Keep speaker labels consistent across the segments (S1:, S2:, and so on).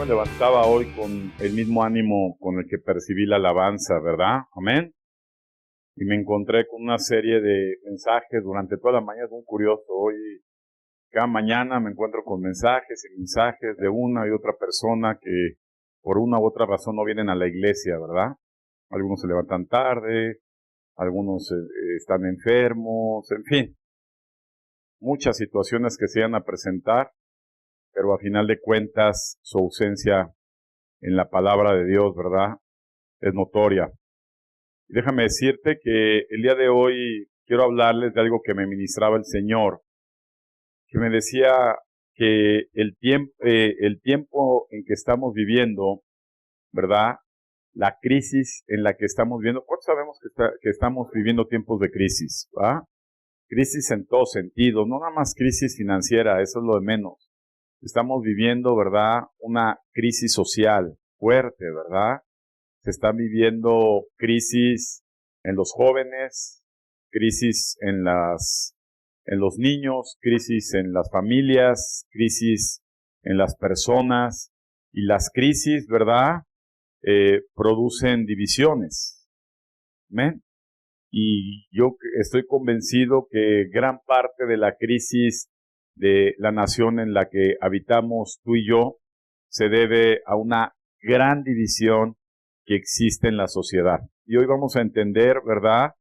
S1: me levantaba hoy con el mismo ánimo con el que percibí la alabanza, ¿verdad? Amén. Y me encontré con una serie de mensajes durante toda la mañana. Es muy curioso. Hoy, cada mañana me encuentro con mensajes y mensajes de una y otra persona que por una u otra razón no vienen a la iglesia, ¿verdad? Algunos se levantan tarde, algunos están enfermos, en fin. Muchas situaciones que se iban a presentar, pero a final de cuentas su ausencia en la palabra de Dios, ¿verdad? Es notoria. Y déjame decirte que el día de hoy quiero hablarles de algo que me ministraba el Señor, que me decía que el tiempo en que estamos viviendo, ¿verdad? La crisis en la que estamos viviendo. ¿Cuántos sabemos que estamos viviendo tiempos de crisis? ¿Va? Crisis en todo sentido, no nada más crisis financiera, eso es lo de menos. Estamos viviendo, ¿verdad? Una crisis social fuerte, ¿verdad? Se están viviendo crisis en los jóvenes, crisis en los niños, crisis en las familias, crisis en las personas, y las crisis, ¿verdad? Producen divisiones. ¿Amén? Y yo estoy convencido que gran parte de la crisis de la nación en la que habitamos tú y yo se debe a una gran división que existe en la sociedad. Y hoy vamos a entender, ¿verdad?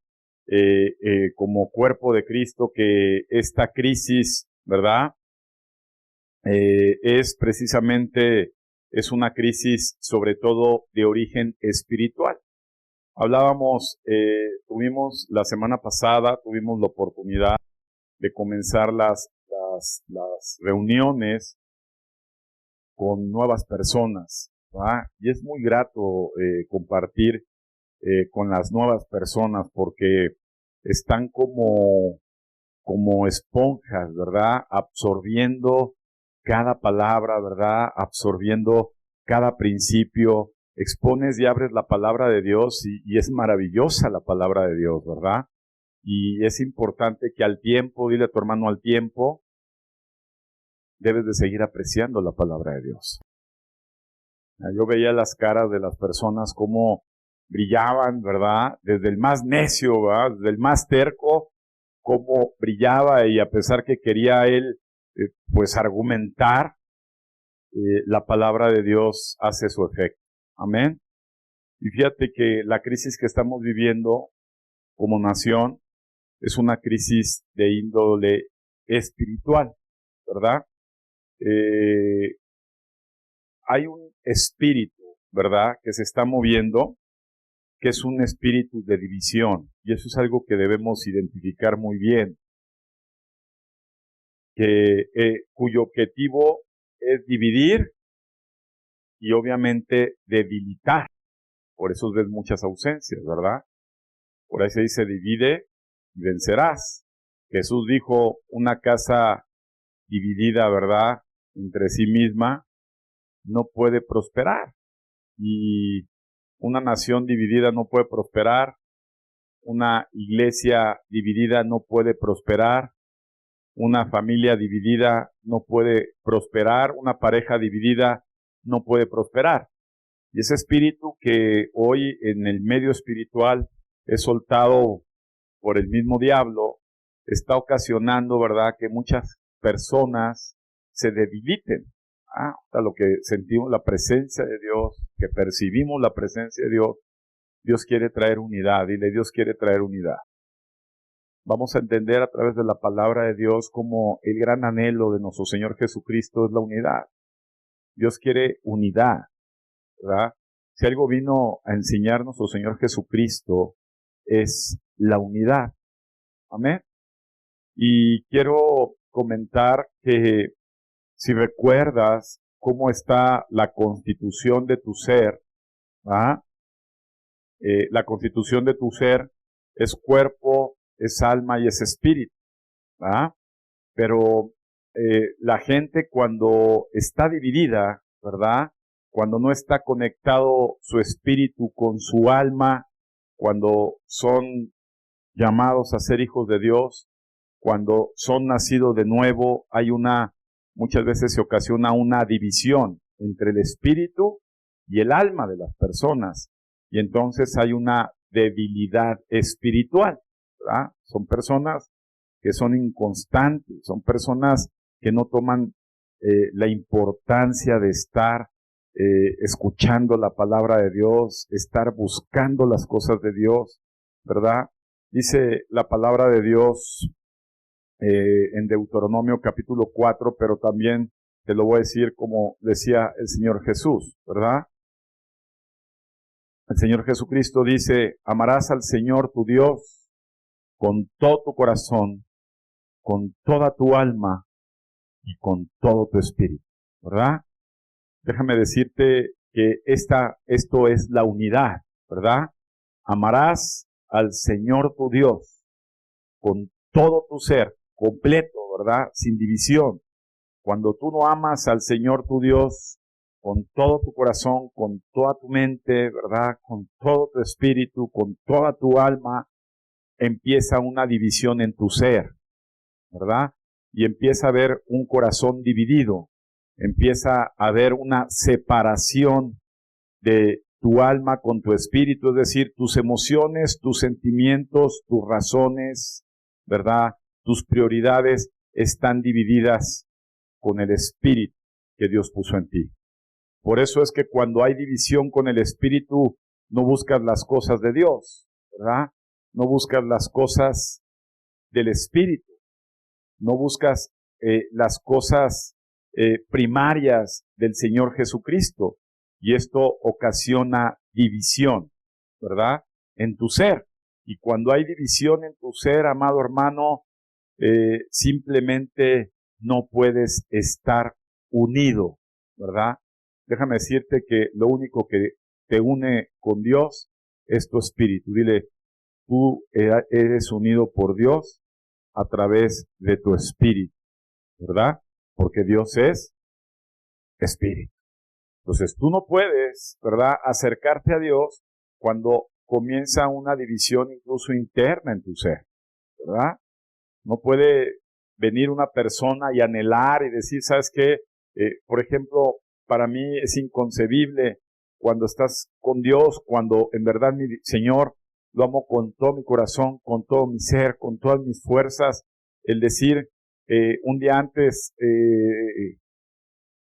S1: Como cuerpo de Cristo, que esta crisis, ¿verdad? Es precisamente, es una crisis sobre todo de origen espiritual. Hablábamos, tuvimos la semana pasada, tuvimos la oportunidad de comenzar las reuniones con nuevas personas, ¿verdad? Y es muy grato compartir con las nuevas personas porque están como esponjas, ¿verdad? Absorbiendo cada palabra, ¿verdad? Absorbiendo cada principio. Expones y abres la palabra de Dios y es maravillosa la palabra de Dios, ¿verdad? Y es importante que al tiempo, dile a tu hermano, al tiempo, debes de seguir apreciando la palabra de Dios. Yo veía las caras de las personas como brillaban, ¿verdad? Desde el más necio, ¿verdad? Desde el más terco, cómo brillaba, y a pesar que quería él, pues argumentar, la palabra de Dios hace su efecto. Amén. Y fíjate que la crisis que estamos viviendo como nación es una crisis de índole espiritual, ¿verdad? Hay un espíritu, ¿verdad?, que se está moviendo, que es un espíritu de división, y eso es algo que debemos identificar muy bien, cuyo objetivo es dividir y obviamente debilitar. Por eso ves muchas ausencias, ¿verdad? Por ahí se dice divide y vencerás. Jesús dijo, una casa dividida, ¿verdad?, entre sí misma, no puede prosperar. Y una nación dividida no puede prosperar. Una iglesia dividida no puede prosperar. Una familia dividida no puede prosperar. Una pareja dividida no puede prosperar. Y ese espíritu que hoy en el medio espiritual es soltado por el mismo diablo, está ocasionando, ¿verdad?, que muchas personas se debiliten. Hasta lo que sentimos la presencia de Dios, que percibimos la presencia de Dios, Dios quiere traer unidad. Dile, Dios quiere traer unidad. Vamos a entender a través de la palabra de Dios como el gran anhelo de nuestro Señor Jesucristo es la unidad. Dios quiere unidad, ¿verdad? Si algo vino a enseñar nuestro Señor Jesucristo es la unidad. Amén. Y quiero comentar que si recuerdas cómo está la constitución de tu ser, la constitución de tu ser es cuerpo, es alma y es espíritu, pero la gente cuando está dividida, ¿verdad?, cuando no está conectado su espíritu con su alma, cuando son llamados a ser hijos de Dios, cuando son nacidos de nuevo, muchas veces se ocasiona una división. entre el espíritu y el alma de las personas. Y entonces hay una debilidad espiritual, ¿verdad? Son personas que son inconstantes, son personas que no toman la importancia de estar escuchando la palabra de Dios, estar buscando las cosas de Dios, ¿verdad? Dice la palabra de Dios en Deuteronomio capítulo 4, pero también te lo voy a decir como decía el Señor Jesús, ¿verdad? El Señor Jesucristo dice, amarás al Señor tu Dios con todo tu corazón, con toda tu alma y con todo tu espíritu, ¿verdad? Déjame decirte que esto es la unidad, ¿verdad? Amarás al Señor tu Dios con todo tu ser, completo, ¿verdad? Sin división. Cuando tú no amas al Señor tu Dios con todo tu corazón, con toda tu mente, ¿verdad? Con todo tu espíritu, con toda tu alma, empieza una división en tu ser, ¿verdad? Y empieza a haber un corazón dividido, empieza a haber una separación de tu alma con tu espíritu, es decir, tus emociones, tus sentimientos, tus razones, ¿verdad? Tus prioridades están divididas con el espíritu que Dios puso en ti. Por eso es que cuando hay división con el espíritu, no buscas las cosas de Dios, ¿verdad? No buscas las cosas del espíritu, no buscas las cosas primarias del Señor Jesucristo. Y esto ocasiona división, ¿verdad? En tu ser. Y cuando hay división en tu ser, amado hermano, simplemente no puedes estar unido, ¿verdad? Déjame decirte que lo único que te une con Dios es tu espíritu. Dile, tú eres unido por Dios a través de tu espíritu, ¿verdad? Porque Dios es espíritu. Entonces tú no puedes, ¿verdad?, acercarte a Dios cuando comienza una división incluso interna en tu ser, ¿verdad? No puede venir una persona y anhelar y decir, ¿sabes qué? Por ejemplo, para mí es inconcebible cuando estás con Dios, cuando en verdad mi Señor lo amo con todo mi corazón, con todo mi ser, con todas mis fuerzas, el decir, un día antes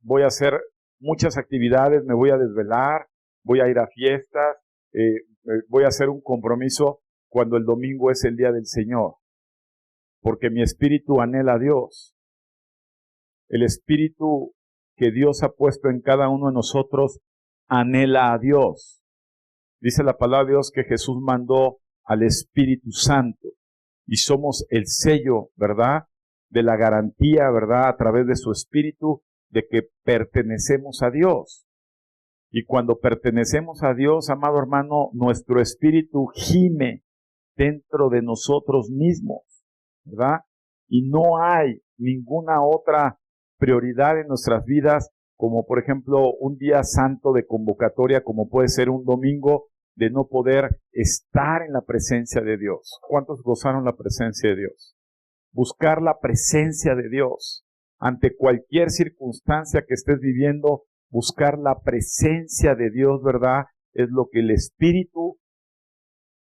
S1: voy a hacer muchas actividades, me voy a desvelar, voy a ir a fiestas, voy a hacer un compromiso cuando el domingo es el día del Señor, porque mi espíritu anhela a Dios. El espíritu que Dios ha puesto en cada uno de nosotros anhela a Dios. Dice la palabra de Dios que Jesús mandó al Espíritu Santo y somos el sello, ¿verdad?, de la garantía, ¿verdad?, a través de su espíritu, de que pertenecemos a Dios. Y cuando pertenecemos a Dios, amado hermano, nuestro espíritu gime dentro de nosotros mismos, ¿verdad? Y no hay ninguna otra prioridad en nuestras vidas, como por ejemplo un día santo de convocatoria, como puede ser un domingo, de no poder estar en la presencia de Dios. ¿Cuántos gozaron la presencia de Dios? Buscar la presencia de Dios. Ante cualquier circunstancia que estés viviendo, buscar la presencia de Dios, ¿verdad? Es lo que el Espíritu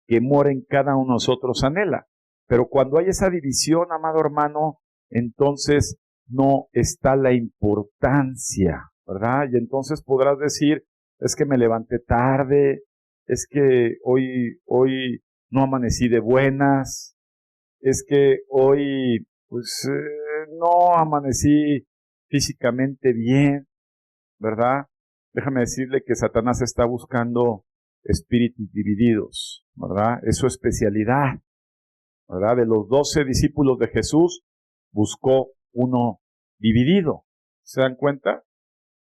S1: que mora en cada uno de nosotros anhela. Pero cuando hay esa división, amado hermano, entonces no está la importancia, ¿verdad? Y entonces podrás decir, es que me levanté tarde, es que hoy no amanecí de buenas, es que hoy pues no amanecí físicamente bien, ¿verdad? Déjame decirle que Satanás está buscando espíritus divididos, ¿verdad? Es su especialidad, ¿verdad? De los 12 discípulos de Jesús, buscó uno dividido. ¿Se dan cuenta?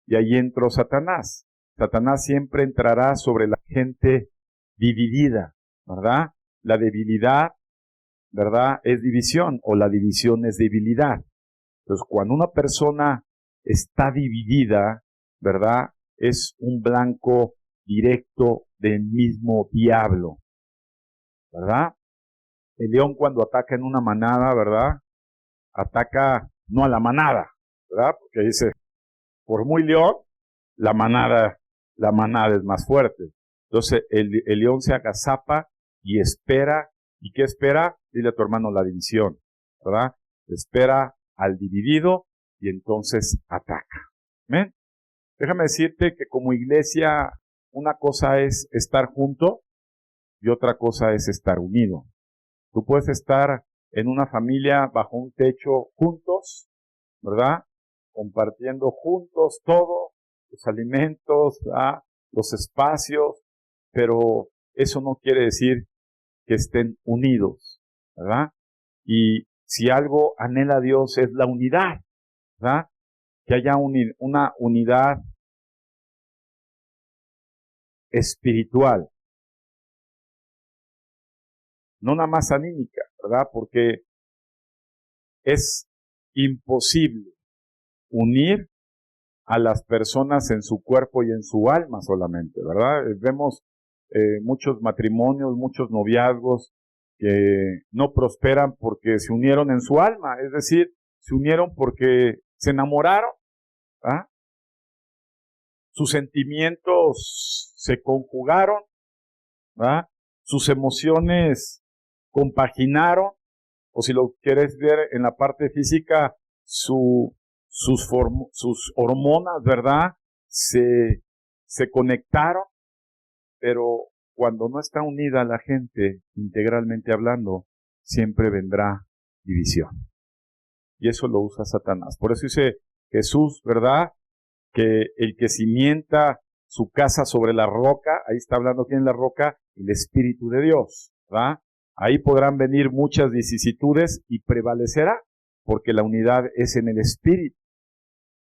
S1: Y ahí entró Satanás. Satanás siempre entrará sobre la gente dividida, ¿verdad? La debilidad, ¿verdad?, es división, o la división es debilidad. Entonces, cuando una persona está dividida, ¿verdad?, es un blanco directo del mismo diablo, ¿verdad? El león cuando ataca en una manada, ¿verdad?, ataca no a la manada, ¿verdad? Porque dice, por muy león, la manada es más fuerte. Entonces el león se agazapa y espera. ¿Y qué espera? Dile a tu hermano la división, ¿verdad? Espera al dividido y entonces ataca. ¿Ven? Déjame decirte que como iglesia, una cosa es estar junto y otra cosa es estar unido. Tú puedes estar en una familia bajo un techo juntos, ¿verdad? Compartiendo juntos todo, los alimentos, ¿verdad? Los espacios, pero eso no quiere decir que estén unidos, ¿verdad? Y si algo anhela Dios es la unidad, ¿verdad? Que haya una unidad espiritual, no nada más anímica, ¿verdad? Porque es imposible unir a las personas en su cuerpo y en su alma solamente, ¿verdad? Vemos muchos matrimonios, muchos noviazgos que no prosperan porque se unieron en su alma, es decir, se unieron porque se enamoraron, ¿verdad? Sus sentimientos se conjugaron, ¿verdad? Sus emociones compaginaron, o si lo quieres ver en la parte física, sus hormonas, ¿verdad? Se conectaron, pero cuando no está unida la gente, integralmente hablando, siempre vendrá división. Y eso lo usa Satanás. Por eso dice Jesús, ¿verdad? Que el que cimienta su casa sobre la roca, ahí está hablando quién es la roca, el Espíritu de Dios, ¿verdad? Ahí podrán venir muchas vicisitudes y prevalecerá, porque la unidad es en el Espíritu.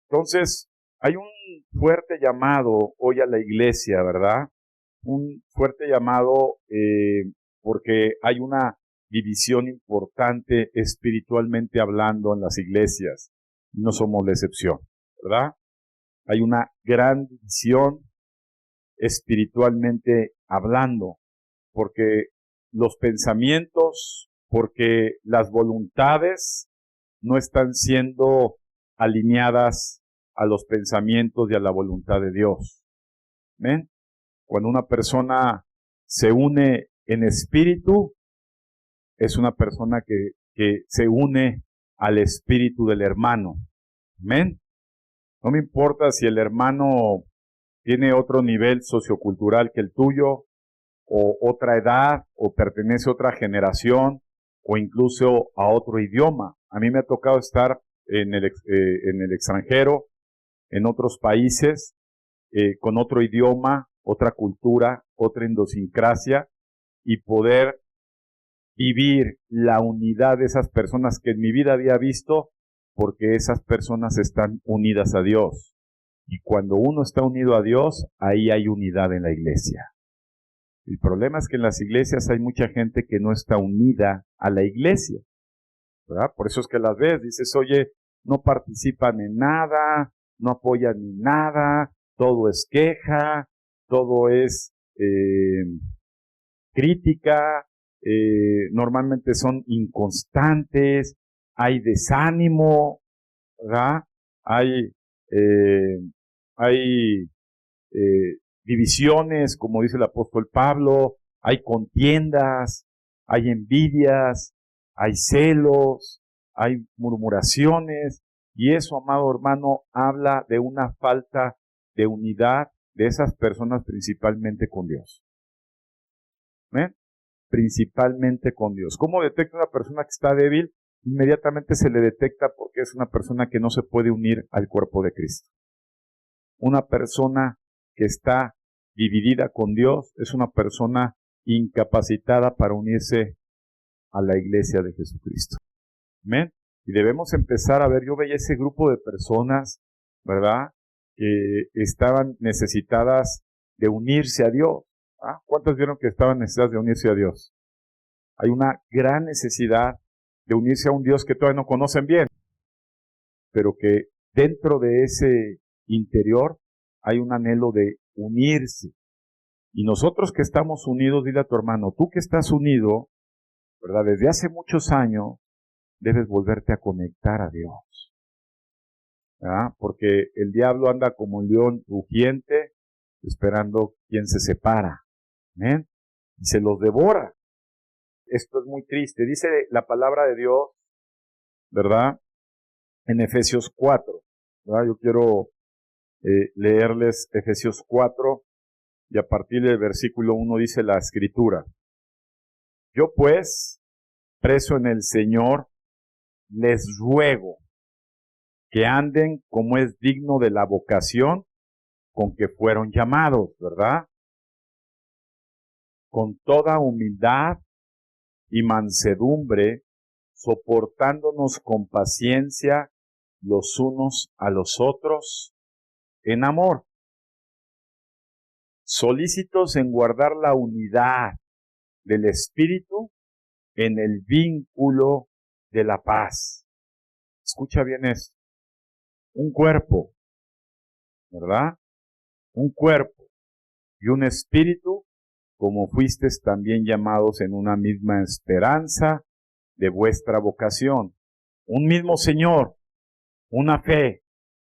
S1: Entonces, hay un fuerte llamado hoy a la iglesia, ¿verdad? Un fuerte llamado porque hay una división importante espiritualmente hablando en las iglesias. No somos la excepción, ¿verdad? Hay una gran división espiritualmente hablando, porque los pensamientos, porque las voluntades no están siendo alineadas a los pensamientos y a la voluntad de Dios. ¿Ven? Cuando una persona se une en espíritu, es una persona que se une al espíritu del hermano. ¿Ven? No me importa si el hermano tiene otro nivel sociocultural que el tuyo, o otra edad, o pertenece a otra generación, o incluso a otro idioma. A mí me ha tocado estar en el extranjero, en otros países, con otro idioma, otra cultura, otra idiosincrasia, y poder vivir la unidad de esas personas que en mi vida había visto, porque esas personas están unidas a Dios. Y cuando uno está unido a Dios, ahí hay unidad en la iglesia. El problema es que en las iglesias hay mucha gente que no está unida a la iglesia, ¿verdad? Por eso es que las ves, dices, oye, no participan en nada, no apoyan en nada, todo es queja, todo es crítica, normalmente son inconstantes, hay desánimo, ¿verdad? Hay divisiones, como dice el apóstol Pablo, hay contiendas, hay envidias, hay celos, hay murmuraciones, y eso, amado hermano, habla de una falta de unidad de esas personas principalmente con Dios. ¿Ven? Principalmente con Dios. ¿Cómo detecta una persona que está débil? Inmediatamente se le detecta porque es una persona que no se puede unir al cuerpo de Cristo. Una persona que está dividida con Dios es una persona incapacitada para unirse a la iglesia de Jesucristo. ¿Amén? Y debemos empezar a ver, yo veía ese grupo de personas, ¿verdad? Que estaban necesitadas de unirse a Dios. ¿Ah? ¿Cuántos vieron que estaban necesitadas de unirse a Dios? Hay una gran necesidad de unirse a un Dios que todavía no conocen bien, pero que dentro de ese interior hay un anhelo de unirse. Y nosotros que estamos unidos, dile a tu hermano, tú que estás unido, ¿verdad? Desde hace muchos años, debes volverte a conectar a Dios. ¿verdad? Porque el diablo anda como un león rugiente, esperando quien se separa. ¿Amén? Y se los devora. Esto es muy triste. Dice la palabra de Dios, ¿verdad? En Efesios 4, ¿verdad? Yo quiero leerles Efesios 4 y a partir del versículo 1 dice la escritura. Yo pues, preso en el Señor, les ruego que anden como es digno de la vocación con que fueron llamados, ¿verdad? Con toda humildad y mansedumbre, soportándonos con paciencia los unos a los otros en amor, solícitos en guardar la unidad del Espíritu en el vínculo de la paz. Escucha bien esto. Un cuerpo, ¿verdad? Un cuerpo y un espíritu, como fuisteis también llamados en una misma esperanza de vuestra vocación. Un mismo Señor, una fe,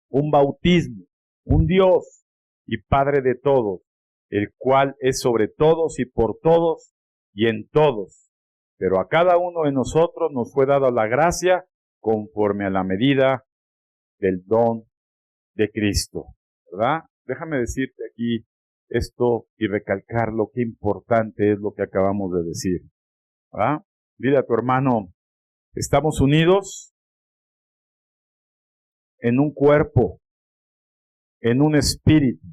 S1: un bautismo, un Dios y Padre de todos, el cual es sobre todos y por todos y en todos. Pero a cada uno de nosotros nos fue dada la gracia conforme a la medida del don de Cristo, ¿verdad? Déjame decirte aquí esto y recalcar lo que importante es lo que acabamos de decir, ¿verdad? Dile a tu hermano, estamos unidos en un cuerpo, en un espíritu,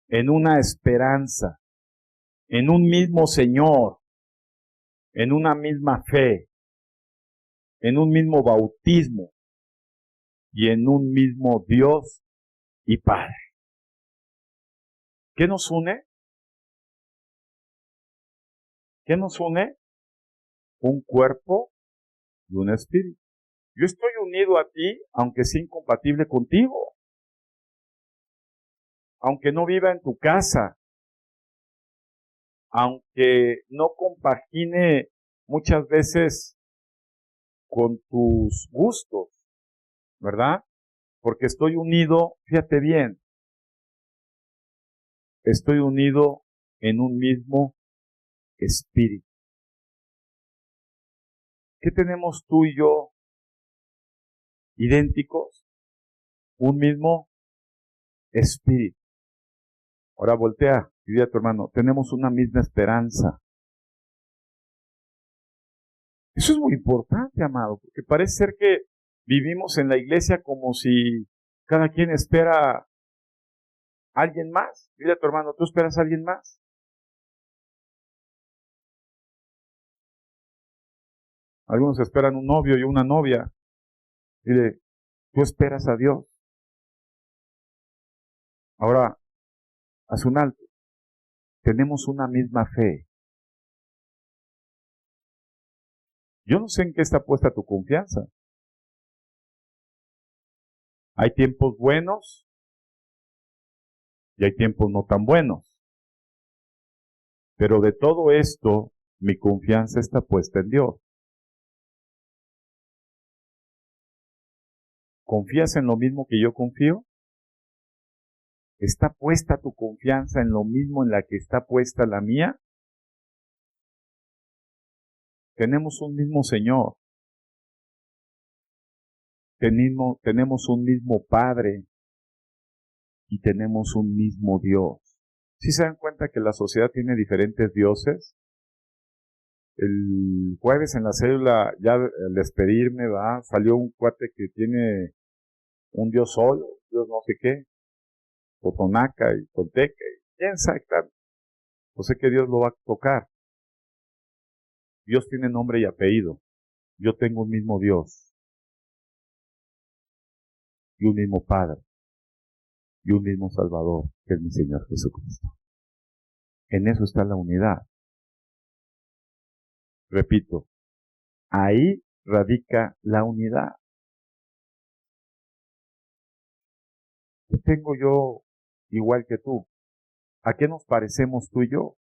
S1: en una esperanza, en un mismo Señor, en una misma fe, en un mismo bautismo y en un mismo Dios y Padre. ¿Qué nos une? ¿Qué nos une? Un cuerpo y un espíritu. Yo estoy unido a ti, aunque sea incompatible contigo, aunque no viva en tu casa, aunque no compagine muchas veces con tus gustos, ¿verdad? Porque estoy unido, fíjate bien, estoy unido en un mismo espíritu. ¿Qué tenemos tú y yo idénticos? Un mismo espíritu. Ahora voltea y dile a tu hermano, tenemos una misma esperanza. Eso es muy importante, amado, porque parece ser que vivimos en la iglesia como si cada quien espera a alguien más. Dile a tu hermano, ¿tú esperas a alguien más? Algunos esperan un novio y una novia. Dile, ¿tú esperas a Dios? Ahora, haz un alto. Tenemos una misma fe. Yo no sé en qué está puesta tu confianza. Hay tiempos buenos y hay tiempos no tan buenos. Pero de todo esto, mi confianza está puesta en Dios. ¿Confías en lo mismo que yo confío? ¿Está puesta tu confianza en lo mismo en la que está puesta la mía? Tenemos un mismo Señor. Tenemos un mismo Padre. Y tenemos un mismo Dios. ¿Sí se dan cuenta que la sociedad tiene diferentes dioses? El jueves en la célula, ya al despedirme, ¿va? Salió un cuate que tiene un Dios solo, Dios no sé qué, Totonaca y Tolteca, y quién sabe, claro. No sé que Dios lo va a tocar. Dios tiene nombre y apellido. Yo tengo un mismo Dios y un mismo Padre y un mismo Salvador, que es mi Señor Jesucristo. En eso está la unidad. Repito, ahí radica la unidad. ¿Qué tengo yo igual que tú? ¿A qué nos parecemos tú y yo?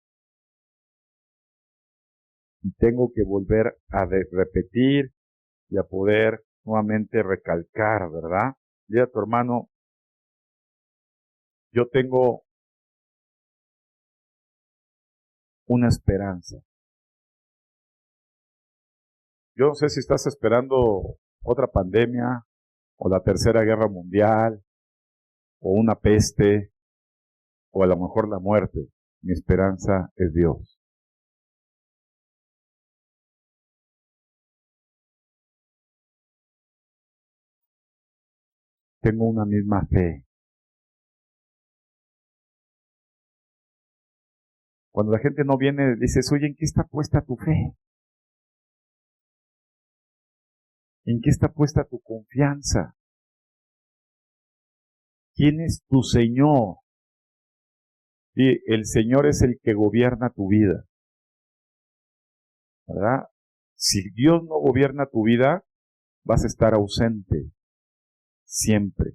S1: Y tengo que volver a repetir y a poder nuevamente recalcar, ¿verdad? Dile a tu hermano, yo tengo una esperanza. Yo no sé si estás esperando otra pandemia, o la tercera guerra mundial, o una peste, o a lo mejor la muerte. Mi esperanza es Dios. Tengo una misma fe. Cuando la gente no viene, dices, oye, ¿en qué está puesta tu fe? ¿En qué está puesta tu confianza? ¿Quién es tu Señor? Y el Señor es el que gobierna tu vida, ¿verdad? Si Dios no gobierna tu vida, vas a estar ausente siempre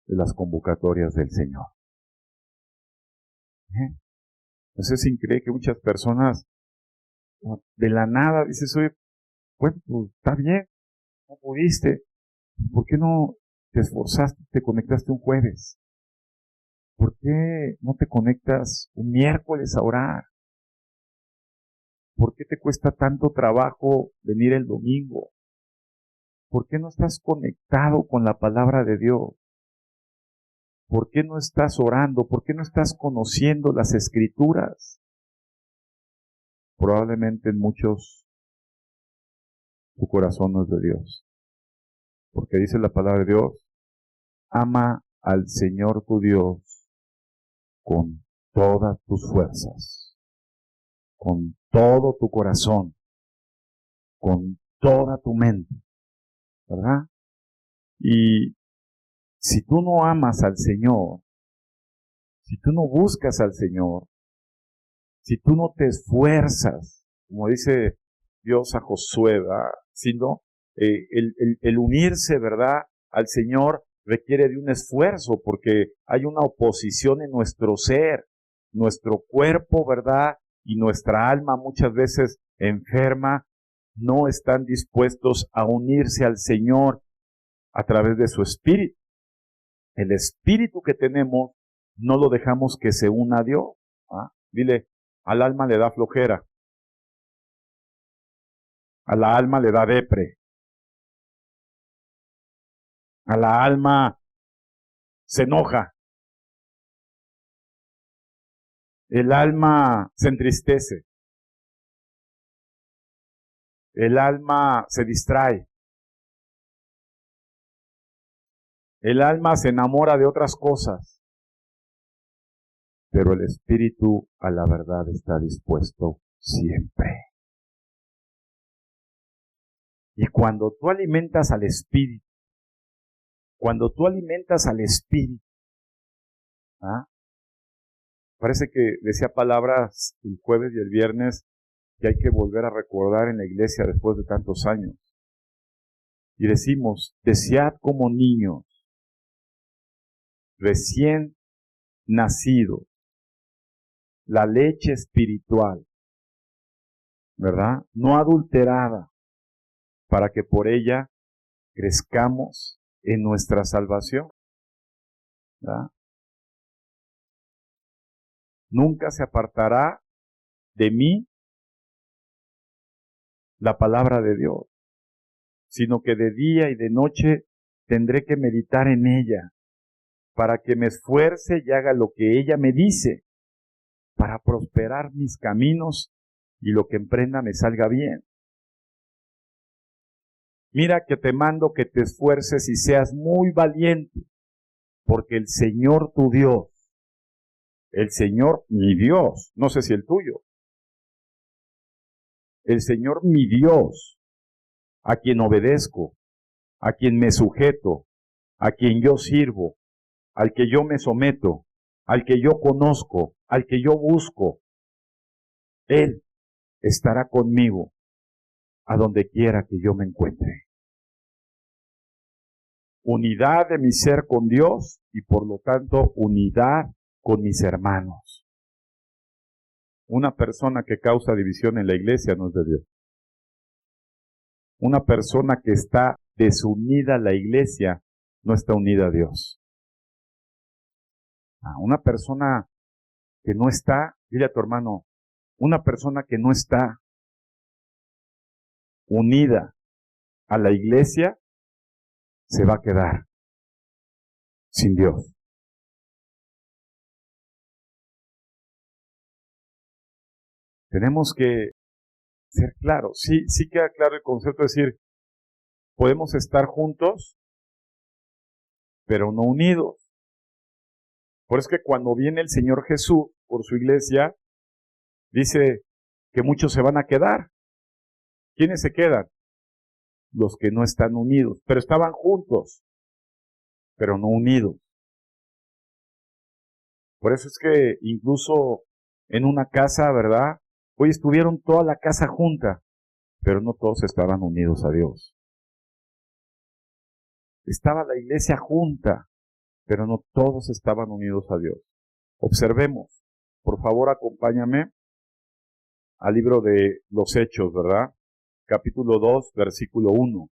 S1: de las convocatorias del Señor. Entonces es increíble que muchas personas de la nada dices, oye, bueno, pues está bien, no pudiste. ¿Por qué no te esforzaste, te conectaste un jueves? ¿Por qué no te conectas un miércoles a orar? ¿Por qué te cuesta tanto trabajo venir el domingo? ¿Por qué no estás conectado con la palabra de Dios? ¿Por qué no estás orando? ¿Por qué no estás conociendo las Escrituras? Probablemente en muchos tu corazón no es de Dios. Porque dice la palabra de Dios, ama al Señor tu Dios con todas tus fuerzas, con todo tu corazón, con toda tu mente, ¿verdad? Y si tú no amas al Señor, si tú no buscas al Señor, si tú no te esfuerzas, como dice Dios a Josué, ¿verdad? Sino el unirse, ¿verdad?, al Señor requiere de un esfuerzo, porque hay una oposición en nuestro ser, nuestro cuerpo, ¿verdad?, y nuestra alma muchas veces enferma, no están dispuestos a unirse al Señor a través de su espíritu. El espíritu que tenemos no lo dejamos que se una a Dios. ¿Ah? Dile, al alma le da flojera, a la alma le da depre, a la alma se enoja, el alma se entristece, el alma se distrae, el alma se enamora de otras cosas, pero el espíritu a la verdad está dispuesto siempre. Y cuando tú alimentas al espíritu, ¿ah? Parece que decía palabras el jueves y el viernes que hay que volver a recordar en la iglesia después de tantos años. Y decimos, desead como niños, recién nacidos, la leche espiritual, ¿verdad? No adulterada, para que por ella crezcamos en nuestra salvación, ¿verdad? Nunca se apartará de mí la palabra de Dios, sino que de día y de noche tendré que meditar en ella, para que me esfuerce y haga lo que ella me dice, para prosperar mis caminos y lo que emprenda me salga bien. Mira que te mando que te esfuerces y seas muy valiente, porque el Señor tu Dios, el Señor mi Dios, no sé si el tuyo, el Señor mi Dios, a quien obedezco, a quien me sujeto, a quien yo sirvo, al que yo me someto, al que yo conozco, al que yo busco, Él estará conmigo a donde quiera que yo me encuentre. Unidad de mi ser con Dios y por lo tanto unidad con mis hermanos. Una persona que causa división en la iglesia no es de Dios. Una persona que está desunida a la iglesia no está unida a Dios. Una persona que no está, dile a tu hermano, una persona que no está unida a la iglesia se va a quedar sin Dios. Tenemos que ser claros. Sí queda claro el concepto de decir, podemos estar juntos, pero no unidos. Por eso es que cuando viene el Señor Jesús por su iglesia, dice que muchos se van a quedar. ¿Quiénes se quedan? Los que no están unidos, pero estaban juntos, pero no unidos. Por eso es que incluso en una casa, ¿verdad? Hoy estuvieron toda la casa junta, pero no todos estaban unidos a Dios. Estaba la iglesia junta, pero no todos estaban unidos a Dios. Observemos, por favor acompáñame al libro de los Hechos, ¿verdad? Capítulo 2, versículo 1.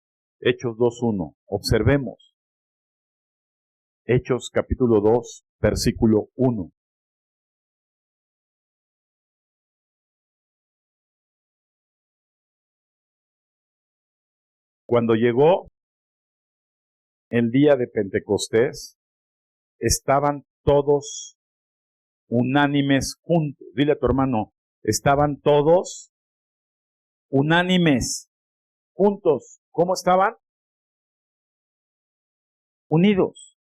S1: Hechos 2:1. Observemos. Hechos capítulo 2, versículo 1. Cuando llegó el día de Pentecostés, estaban todos unánimes juntos. Dile a tu hermano, estaban todos unánimes juntos. ¿Cómo estaban? Unidos.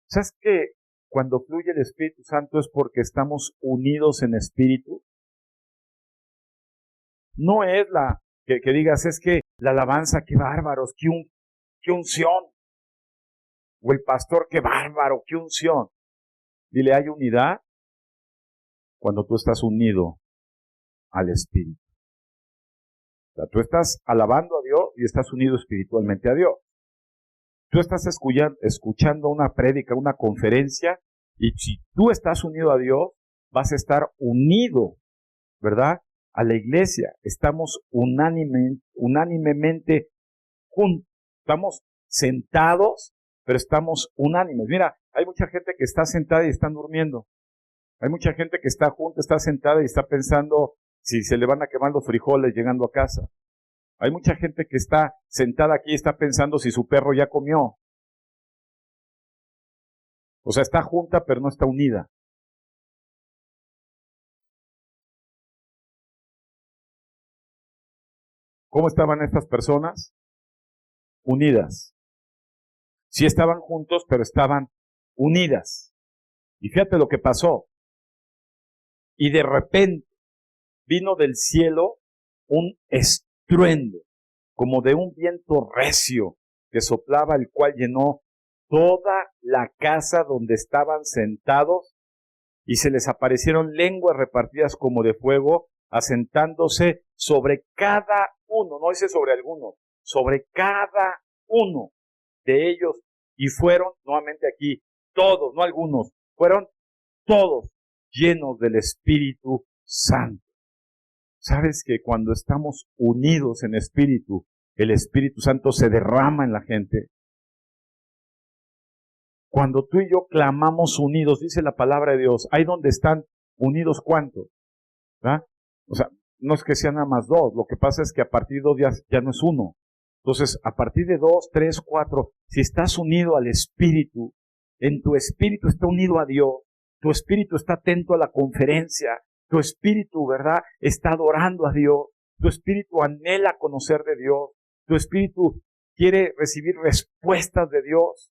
S1: ¿Sabes que cuando fluye el Espíritu Santo es porque estamos unidos en espíritu? No es que digas, es que la alabanza, qué bárbaros, qué unción. O el pastor, qué bárbaro, qué unción. Dile, hay unidad cuando tú estás unido al Espíritu. O sea, tú estás alabando a Dios y estás unido espiritualmente a Dios. Tú estás escuchando una prédica, una conferencia, y si tú estás unido a Dios, vas a estar unido, ¿verdad?, a la iglesia. Estamos unánimemente juntos. Estamos sentados, pero estamos unánimes. Mira, hay mucha gente que está sentada y están durmiendo. Hay mucha gente que está junta, está sentada y está pensando si se le van a quemar los frijoles llegando a casa. Hay mucha gente que está sentada aquí y está pensando si su perro ya comió. O sea, está junta pero no está unida. ¿Cómo estaban estas personas? Unidas. Sí estaban juntos, pero estaban unidas. Y fíjate lo que pasó. Y de repente vino del cielo un estruendo, como de un viento recio que soplaba, el cual llenó toda la casa donde estaban sentados, y se les aparecieron lenguas repartidas como de fuego, asentándose sobre cada uno, no dice sobre algunos, sobre cada uno de ellos, y fueron, nuevamente aquí, todos, no algunos, fueron todos llenos del Espíritu Santo. ¿Sabes que cuando estamos unidos en espíritu, el Espíritu Santo se derrama en la gente? Cuando tú y yo clamamos unidos, dice la palabra de Dios, ahí donde están unidos, ¿cuántos? ¿verdad? O sea, no es que sean nada más dos, lo que pasa es que a partir de dos ya no es uno. Entonces, a partir de 2, 3, 4, si estás unido al Espíritu, en tu espíritu está unido a Dios, tu espíritu está atento a la conferencia, tu espíritu, ¿verdad?, está adorando a Dios, tu espíritu anhela conocer de Dios, tu espíritu quiere recibir respuestas de Dios.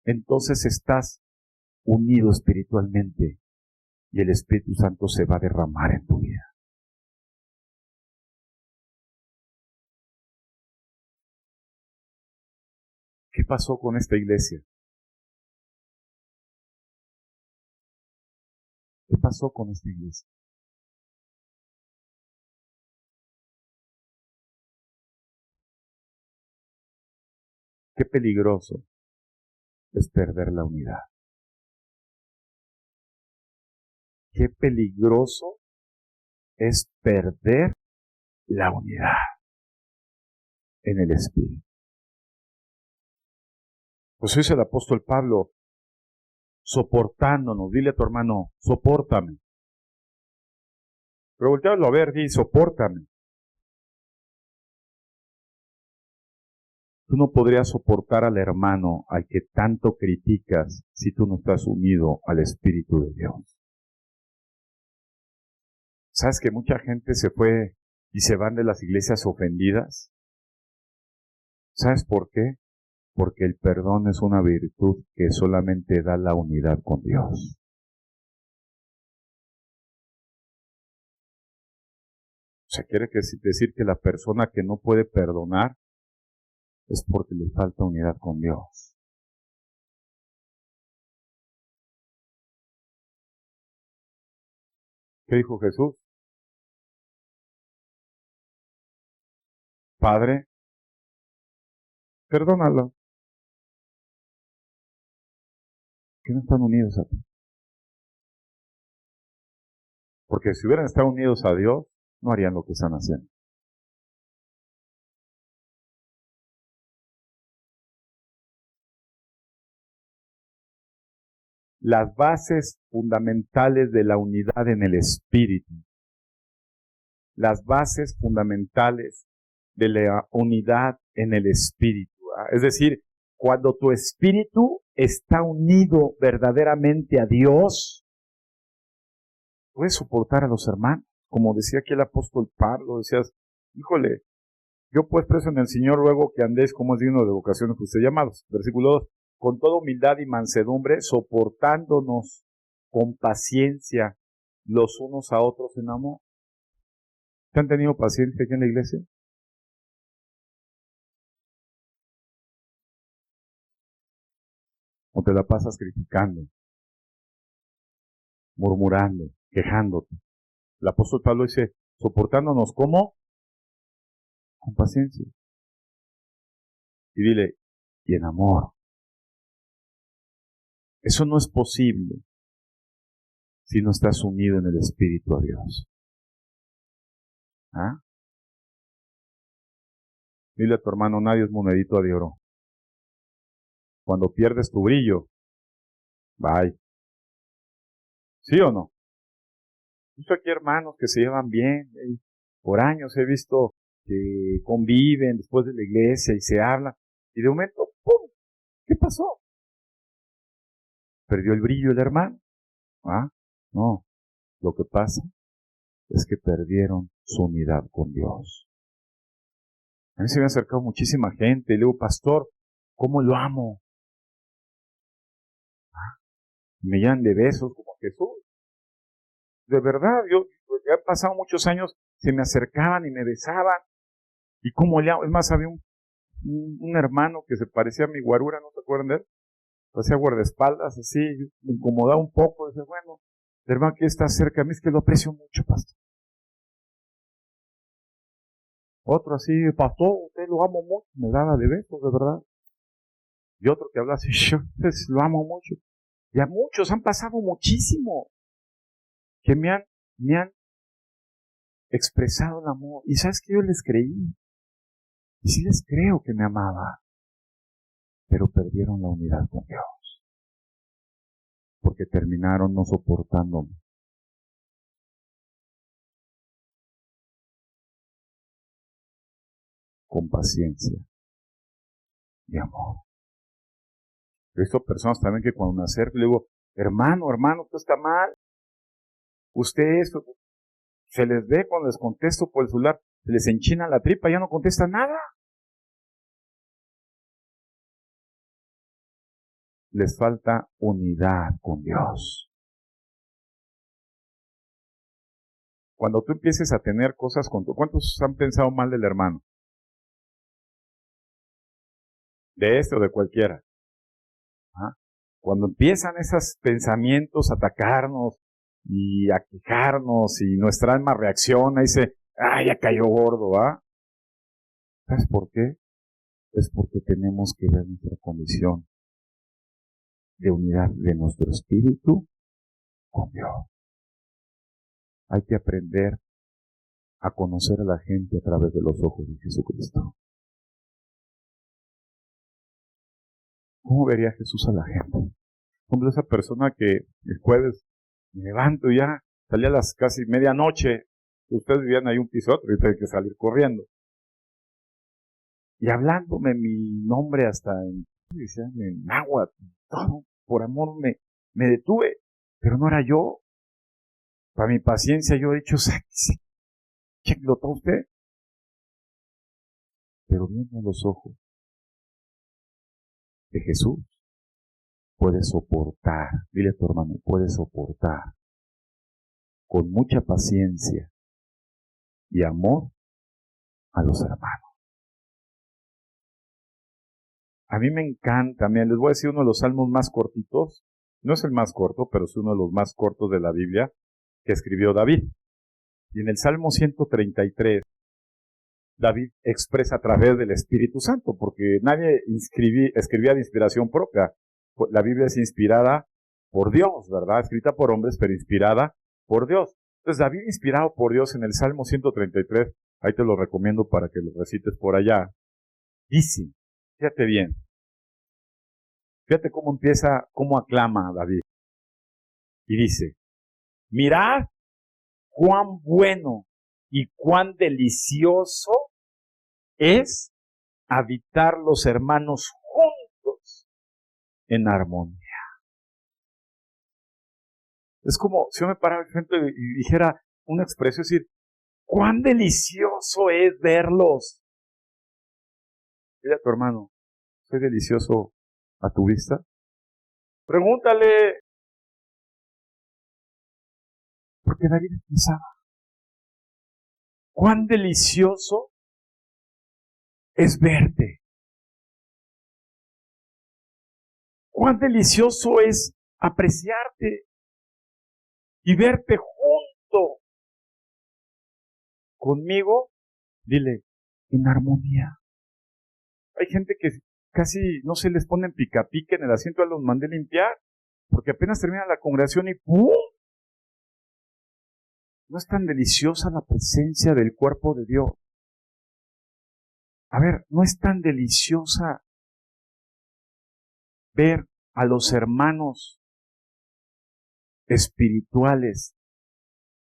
S1: Entonces estás unido espiritualmente y el Espíritu Santo se va a derramar en tu vida. ¿Qué pasó con esta iglesia? ¿Qué pasó con esta iglesia? Qué peligroso es perder la unidad. Qué peligroso es perder la unidad en el Espíritu. Pues dice el apóstol Pablo, soportándonos. Dile a tu hermano, sopórtame. Pero voltealo a ver, di, sopórtame. Tú no podrías soportar al hermano al que tanto criticas si tú no estás unido al Espíritu de Dios. ¿Sabes que mucha gente se fue y se van de las iglesias ofendidas? ¿Sabes por qué? Porque el perdón es una virtud que solamente da la unidad con Dios. O sea, quiere decir que la persona que no puede perdonar es porque le falta unidad con Dios. ¿Qué dijo Jesús? Padre, perdónalo. Que no están unidos a ti. Porque si hubieran estado unidos a Dios, no harían lo que están haciendo. Las bases fundamentales de la unidad en el Espíritu. Las bases fundamentales de la unidad en el Espíritu. Es decir, cuando tu espíritu está unido verdaderamente a Dios, puedes soportar a los hermanos. Como decía aquí el apóstol Pablo, decías, híjole, yo pues preso en el Señor luego que andéis como es digno de vocación que usted llamados. Versículo 2, con toda humildad y mansedumbre, soportándonos con paciencia los unos a otros en amor. ¿Te han tenido paciencia aquí en la iglesia? ¿O te la pasas criticando, murmurando, quejándote? El apóstol Pablo dice, soportándonos ¿cómo? Con paciencia. Y dile, y en amor. Eso no es posible si no estás unido en el Espíritu a Dios. ¿Ah? Dile a tu hermano, nadie es monedito de oro. Cuando pierdes tu brillo, bye. ¿Sí o no? He visto aquí hermanos que se llevan bien. Por años he visto que conviven después de la iglesia y se hablan. Y de momento, ¡pum! ¿Qué pasó? ¿Perdió el brillo el hermano? ¿Ah? No. Lo que pasa es que perdieron su unidad con Dios. A mí se me ha acercado muchísima gente y le digo, pastor, ¿cómo lo amo? Me llenan de besos como Jesús. De verdad, yo ya han pasado muchos años, se me acercaban y me besaban. ¿Y cómo le amo? Es más, había un hermano que se parecía a mi guarura, ¿no se acuerdan de él? Hacía guardaespaldas, así, me incomodaba un poco. Decía, bueno, el hermano que está cerca a mí es que lo aprecio mucho, pastor. Otro así, pastor, usted lo amo mucho, me daba de besos, de verdad. Y otro que habla así, yo lo amo mucho. Y a muchos han pasado muchísimo que me han expresado el amor. Y sabes que yo les creí. Y sí les creo que me amaba. Pero perdieron la unidad con Dios. Porque terminaron no soportándome. Con paciencia y amor. He visto personas también que cuando me acerco le digo, hermano, esto está mal. Usted esto, se les ve cuando les contesto por el celular, se les enchina la tripa, ya no contesta nada. Les falta unidad con Dios. Cuando tú empieces a tener cosas con tu... ¿Cuántos han pensado mal del hermano? De este o de cualquiera. ¿Ah? Cuando empiezan esos pensamientos a atacarnos y a quejarnos y nuestra alma reacciona y dice, ya cayó gordo, ¿ah? ¿Sabes por qué? Es porque tenemos que ver nuestra condición de unidad de nuestro espíritu con Dios. Hay que aprender a conocer a la gente a través de los ojos de Jesucristo. ¿Cómo vería Jesús a la gente? Como esa persona que el jueves me levanto y ya, salía a las casi medianoche, ustedes vivían ahí un piso otro y tengo que salir corriendo. Y hablándome mi nombre hasta en náhuatl, todo, por amor me detuve, pero no era yo. Para mi paciencia yo he dicho, chequelo todo usted. Pero viendo a los ojos de Jesús, puede soportar, dile a tu hermano, puede soportar con mucha paciencia y amor a los hermanos. A mí me encanta, les voy a decir uno de los salmos más cortitos, no es el más corto, pero es uno de los más cortos de la Biblia que escribió David. Y en el Salmo 133, David expresa a través del Espíritu Santo, porque nadie escribía de inspiración propia. La Biblia es inspirada por Dios, ¿verdad? Escrita por hombres, pero inspirada por Dios. Entonces, David, inspirado por Dios en el Salmo 133, ahí te lo recomiendo para que lo recites por allá, dice, fíjate bien, fíjate cómo empieza, cómo aclama David. Y dice, mirad cuán bueno y cuán delicioso es habitar los hermanos juntos en armonía. Es como si yo me parara frente y dijera una expresión, es decir, cuán delicioso es verlos. Dile a tu hermano, ¿soy delicioso a tu vista? Pregúntale. Porque David pensaba, cuán delicioso es verte. Cuán delicioso es apreciarte y verte junto conmigo, dile, en armonía. Hay gente que casi no se les pone en pica en el asiento, los mandé limpiar, porque apenas termina la congregación y ¡pum! ¿No es tan deliciosa la presencia del cuerpo de Dios? A ver, ¿no es tan deliciosa ver a los hermanos espirituales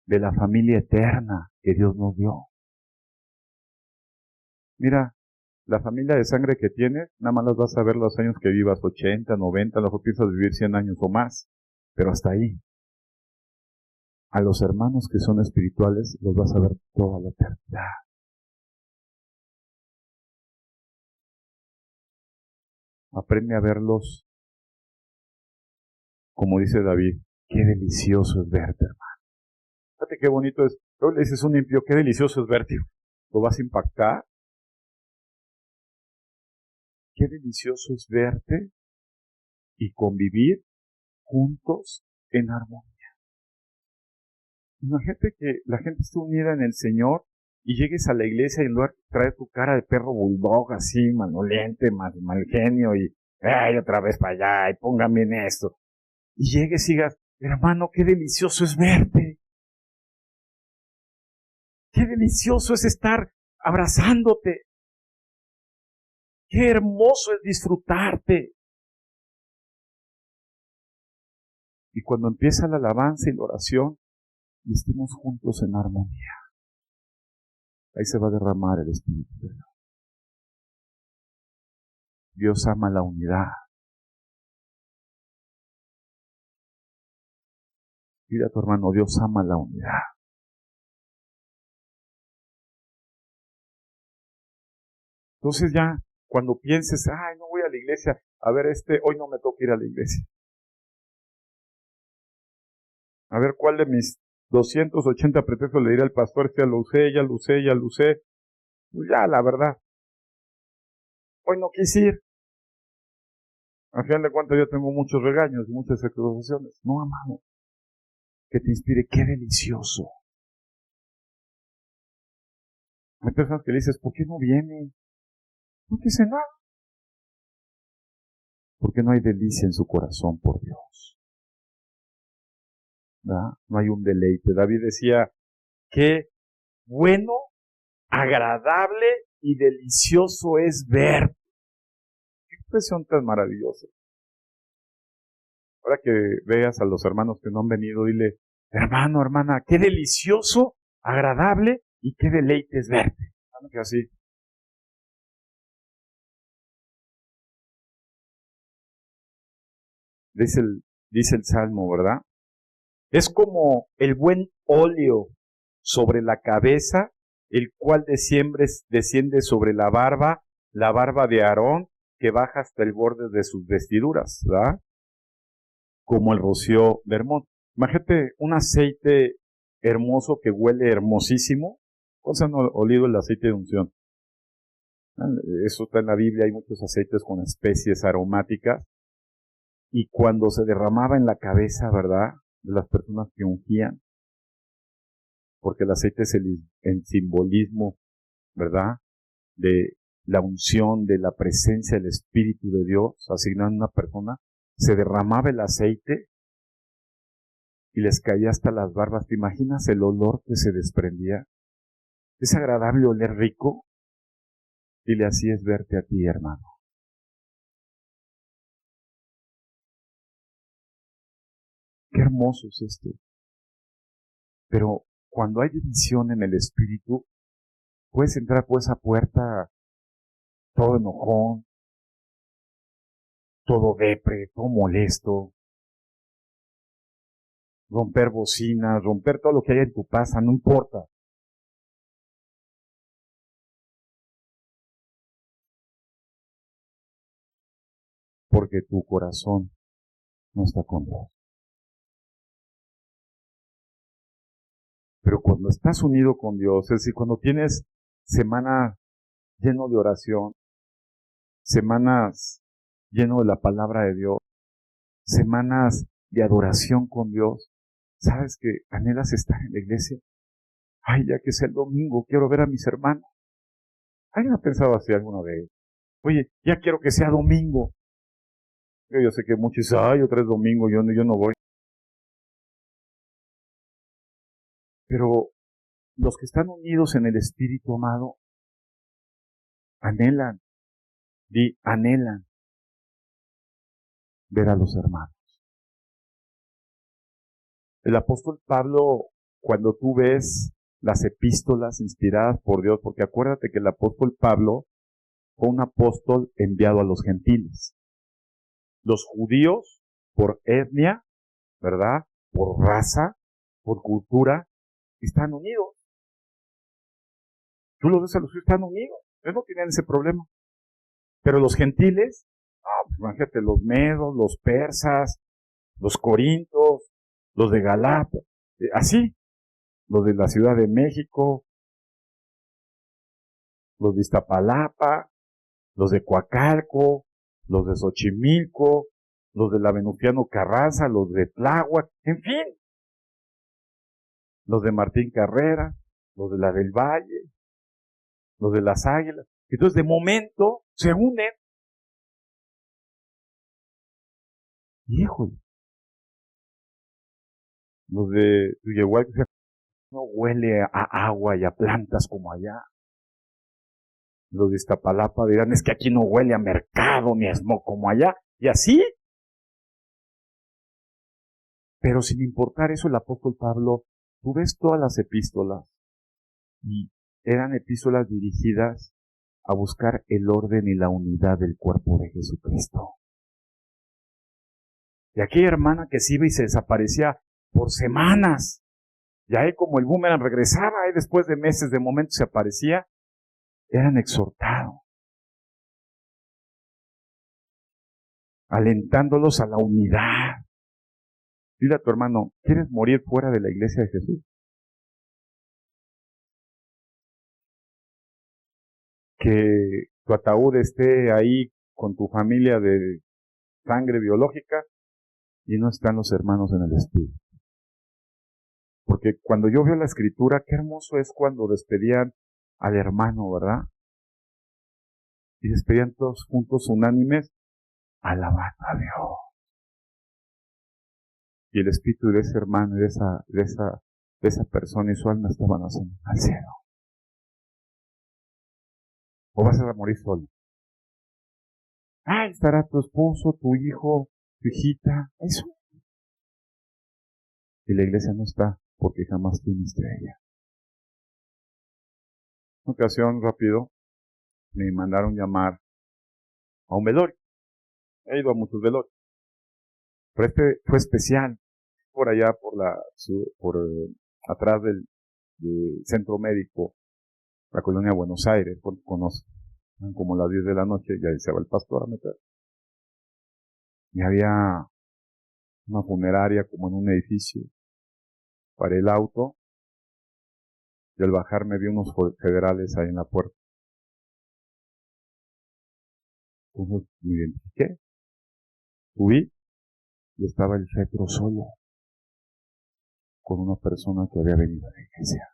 S1: de la familia eterna que Dios nos dio? Mira, la familia de sangre que tienes, nada más las vas a ver los años que vivas, 80, 90, a lo mejor piensas vivir 100 años o más, pero hasta ahí. A los hermanos que son espirituales los vas a ver toda la eternidad. Aprende a verlos, como dice David, qué delicioso es verte, hermano. Fíjate qué bonito es. Luego le dices a un impío, qué delicioso es verte. ¿Lo vas a impactar? Qué delicioso es verte y convivir juntos en armonía. Imagínate que la gente esté unida en el Señor y llegues a la iglesia y en lugar de traer tu cara de perro bulldog así, maloliente, mal genio y ¡ay, otra vez para allá! Y póngame en esto. Y llegues y digas, hermano, qué delicioso es verte. Qué delicioso es estar abrazándote. Qué hermoso es disfrutarte. Y cuando empieza la alabanza y la oración, y estemos juntos en armonía, ahí se va a derramar el Espíritu de Dios. Dios ama la unidad. Dile a tu hermano, Dios ama la unidad. Entonces ya, cuando pienses, ay, no voy a la iglesia, a ver, hoy no me toca ir a la iglesia. A ver, ¿cuál de mis 280 pretextos le diré al pastor? Ya lo usé. Pues ya, la verdad. Hoy no quise ir. Al final de cuentas yo tengo muchos regaños y muchas acusaciones. No, amado. Que te inspire, qué delicioso. Hay personas que le dices, ¿por qué no viene? No dice nada. Porque no hay delicia en su corazón por Dios. ¿Verdad? No hay un deleite. David decía, qué bueno, agradable y delicioso es ver. expresión tan maravillosa. Ahora que veas a los hermanos que no han venido, dile, hermano, hermana, qué delicioso, agradable y qué deleite es verte. Que así. Dice el Salmo, ¿verdad? Es como el buen óleo sobre la cabeza, el cual desciende sobre la barba de Aarón, que baja hasta el borde de sus vestiduras, ¿verdad? Como el rocío de Hermón. Imagínate un aceite hermoso que huele hermosísimo. ¿Cuántos han olido el aceite de unción? Eso está en la Biblia, hay muchos aceites con especies aromáticas. Y cuando se derramaba en la cabeza, ¿verdad?, de las personas que ungían, porque el aceite es el simbolismo, ¿verdad?, de la unción, de la presencia del Espíritu de Dios asignada a una persona, se derramaba el aceite y les caía hasta las barbas. ¿Te imaginas el olor que se desprendía? ¿Es agradable oler rico? Dile, así es verte a ti, hermano. Qué hermoso es esto. Pero cuando hay división en el espíritu, puedes entrar por esa puerta todo enojón, todo depre, todo molesto, romper bocinas, romper todo lo que hay en tu casa, no importa. Porque tu corazón no está con Dios. Pero cuando estás unido con Dios, es decir, cuando tienes semana lleno de oración, semanas lleno de la palabra de Dios, semanas de adoración con Dios, ¿sabes que anhelas estar en la iglesia? Ay, ya que es el domingo, quiero ver a mis hermanos. ¿Alguien ha pensado así alguna vez? Oye, ya quiero que sea domingo. Yo sé que muchos dicen, ay, otra vez domingo, yo no voy. Pero los que están unidos en el Espíritu, amado, anhelan ver a los hermanos. El apóstol Pablo, cuando tú ves las epístolas inspiradas por Dios, porque acuérdate que el apóstol Pablo fue un apóstol enviado a los gentiles. Los judíos, por etnia, ¿verdad?, por raza, por cultura, están unidos. Tú los ves a los que están unidos, ellos no tienen ese problema. Pero los gentiles, pues imagínate, los medos, los persas, los corintos, los de Galata, así, los de la Ciudad de México, los de Iztapalapa, los de Coacalco, los de Xochimilco, los de la Venustiano Carranza, los de Tláhuac, en fin, los de Martín Carrera, los de la del Valle, los de las Águilas. Entonces, de momento, se unen. Híjole. Los de Tuyehualco no huele a agua y a plantas como allá. Los de Iztapalapa dirán, es que aquí no huele a mercado ni a smog como allá. Y así. Pero sin importar eso, el apóstol Pablo, tú ves todas las epístolas y eran epístolas dirigidas a buscar el orden y la unidad del cuerpo de Jesucristo. Y aquella hermana que se iba y se desaparecía por semanas, ya como el boomerang regresaba, después de meses, de momentos se aparecía, eran exhortados, alentándolos a la unidad. Dile a tu hermano, ¿quieres morir fuera de la iglesia de Jesús? Que tu ataúd esté ahí con tu familia de sangre biológica y no están los hermanos en el espíritu. Porque cuando yo veo la escritura, qué hermoso es cuando despedían al hermano, ¿verdad? Y despedían todos juntos unánimes, alabando a Dios. Y el espíritu de ese hermano y de esa persona y su alma estaban ascendiendo al cielo. ¿O vas a morir solo? Estará tu esposo, tu hijo, tu hijita, eso. Y la iglesia no está, porque jamás tiene estrella. En una ocasión, rápido, me mandaron llamar a un velorio. He ido a muchos velorios. Pero este fue especial. Por allá, atrás del centro médico, la colonia Buenos Aires, conoce. Como las 10 de la noche, ya se va el pastor a meter. Y había una funeraria como en un edificio. Paré el auto y al bajar me vi unos federales ahí en la puerta. Entonces me identifiqué, subí y estaba el féretro solo con una persona que había venido a la iglesia.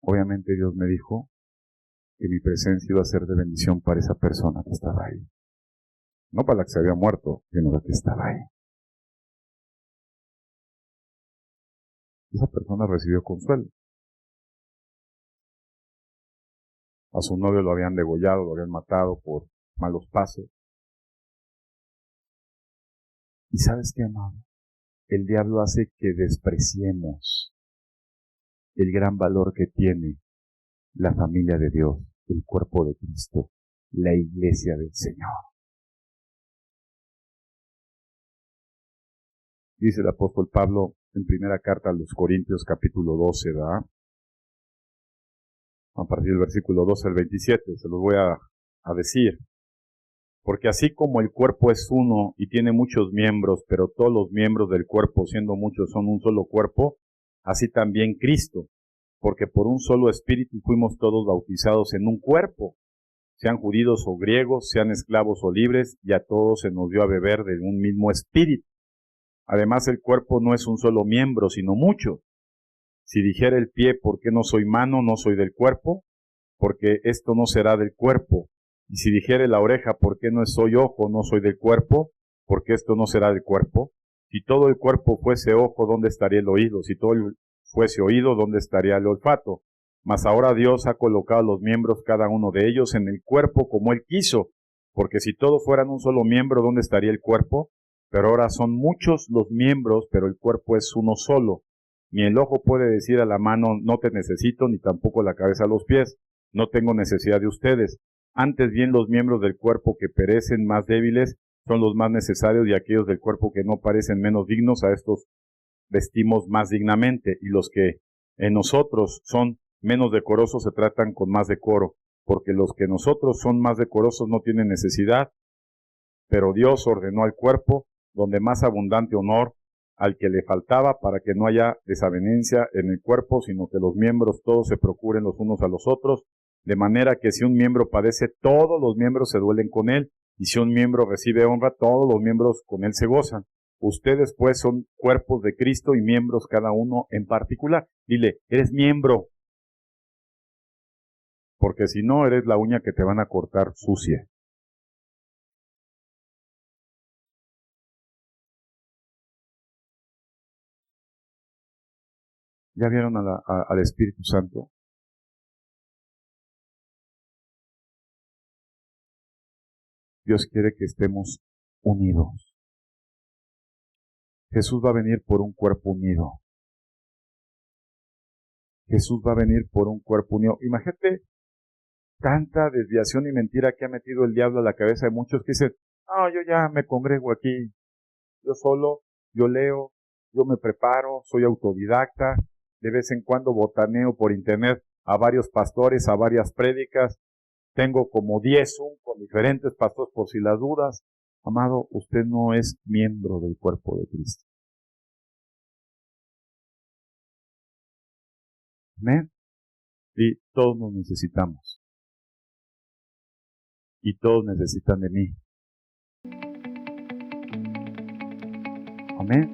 S1: Obviamente Dios me dijo que mi presencia iba a ser de bendición para esa persona que estaba ahí. No para la que se había muerto, sino la que estaba ahí. Esa persona recibió consuelo. A su novio lo habían degollado, lo habían matado por malos pasos. ¿Y sabes qué, amado? El diablo hace que despreciemos el gran valor que tiene la familia de Dios, el cuerpo de Cristo, la iglesia del Señor. Dice el apóstol Pablo en primera carta a los Corintios capítulo 12, ¿verdad? A partir del versículo 12 al 27, se los voy a decir. Porque así como el cuerpo es uno y tiene muchos miembros, pero todos los miembros del cuerpo, siendo muchos, son un solo cuerpo, así también Cristo. Porque por un solo espíritu fuimos todos bautizados en un cuerpo, sean judíos o griegos, sean esclavos o libres, y a todos se nos dio a beber de un mismo espíritu. Además, el cuerpo no es un solo miembro, sino muchos. Si dijera el pie, ¿por qué no soy mano? No soy del cuerpo, porque esto no será del cuerpo. Y si dijere la oreja, ¿por qué no soy ojo? No soy del cuerpo, porque esto no será del cuerpo. Si todo el cuerpo fuese ojo, ¿dónde estaría el oído? Si todo fuese oído, ¿dónde estaría el olfato? Mas ahora Dios ha colocado los miembros, cada uno de ellos, en el cuerpo como Él quiso. Porque si todos fueran un solo miembro, ¿dónde estaría el cuerpo? Pero ahora son muchos los miembros, pero el cuerpo es uno solo. Ni el ojo puede decir a la mano, no te necesito, ni tampoco la cabeza a los pies, no tengo necesidad de ustedes. Antes bien, los miembros del cuerpo que perecen más débiles son los más necesarios, y aquellos del cuerpo que no parecen menos dignos, a estos vestimos más dignamente, y los que en nosotros son menos decorosos se tratan con más decoro, porque los que nosotros son más decorosos no tienen necesidad, pero Dios ordenó al cuerpo donde más abundante honor al que le faltaba, para que no haya desavenencia en el cuerpo, sino que los miembros todos se procuren los unos a los otros, de manera que si un miembro padece, todos los miembros se duelen con él, y si un miembro recibe honra, todos los miembros con él se gozan. Ustedes pues son cuerpos de Cristo y miembros cada uno en particular. Dile, eres miembro, porque si no, eres la uña que te van a cortar sucia. ¿Ya vieron al Espíritu Santo? Dios quiere que estemos unidos. Jesús va a venir por un cuerpo unido. Jesús va a venir por un cuerpo unido. Imagínate tanta desviación y mentira que ha metido el diablo a la cabeza de muchos que dicen, no, yo ya me congrego aquí, yo solo, yo leo, yo me preparo, soy autodidacta, de vez en cuando botaneo por internet a varios pastores, a varias prédicas, tengo como 10 Zoom con diferentes pastores por si las dudas. Amado, usted no es miembro del cuerpo de Cristo. ¿Amén? Y todos nos necesitamos. Y todos necesitan de mí. Amén.